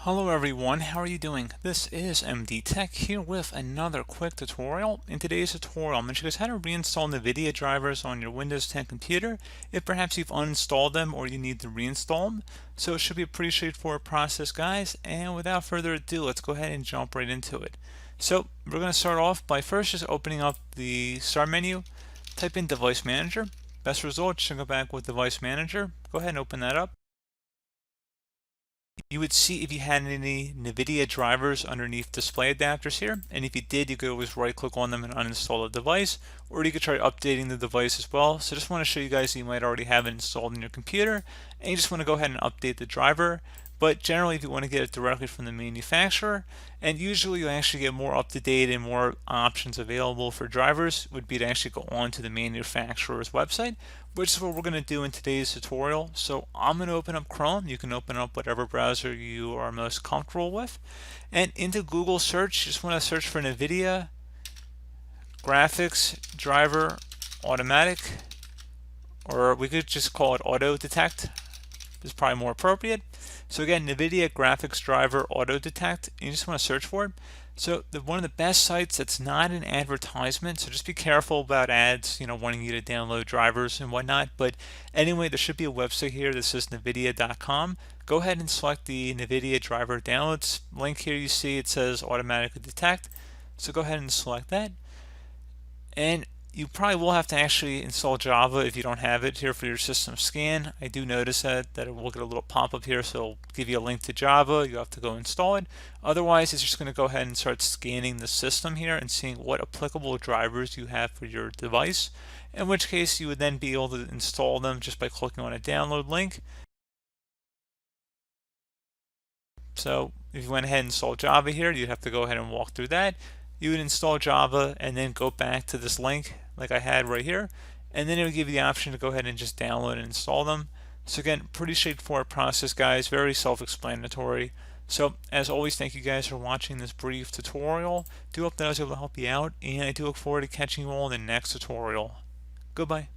Hello everyone, how are you doing? This is MD Tech here with another quick tutorial. In today's tutorial, I'm going to show you guys how to reinstall Nvidia drivers on your Windows 10 computer if perhaps you've uninstalled them or you need to reinstall them. So it should be a pretty straightforward process, guys, and without further ado, let's go ahead and jump right into it. So we're going to start off by first just opening up the Start menu, type in Device Manager. Best result, just go back with Device Manager. Go ahead and open that up. You would see if you had any Nvidia drivers underneath display adapters here, and if you did, you could always right click on them and uninstall the device, or you could try updating the device as well. So just want to show you guys that you might already have it installed in your computer, and you just want to go ahead and update the driver. But generally, if you want to get it directly from the manufacturer, and usually you actually get more up-to-date and more options available for drivers, would be to actually go on to the manufacturer's website, which is what we're going to do in today's tutorial. So I'm going to open up Chrome. You can open up whatever browser you are most comfortable with. And into Google search, you just want to search for Nvidia graphics driver automatic, or we could just call it auto detect. Is probably more appropriate. So again, Nvidia graphics driver auto detect, you just want to search for it. So one of the best sites that's not an advertisement, so just be careful about ads, wanting you to download drivers and whatnot. But anyway, there should be a website here that says nvidia.com. Go ahead and select the Nvidia driver downloads link here. You see it says automatically detect. So go ahead and select that. And you probably will have to actually install Java if you don't have it here for your system scan. I do notice that it will get a little pop-up here, so it'll give you a link to Java. You have to go install it. Otherwise, it's just going to go ahead and start scanning the system here and seeing what applicable drivers you have for your device, in which case you would then be able to install them just by clicking on a download link. So if you went ahead and installed Java here, you'd have to go ahead and walk through that. You would install Java and then go back to this link like I had right here, and then it would give you the option to go ahead and just download and install them. So again, pretty straightforward process, guys, very self-explanatory. So as always, thank you guys for watching this brief tutorial. Do hope that I was able to help you out, and I do look forward to catching you all in the next tutorial. Goodbye.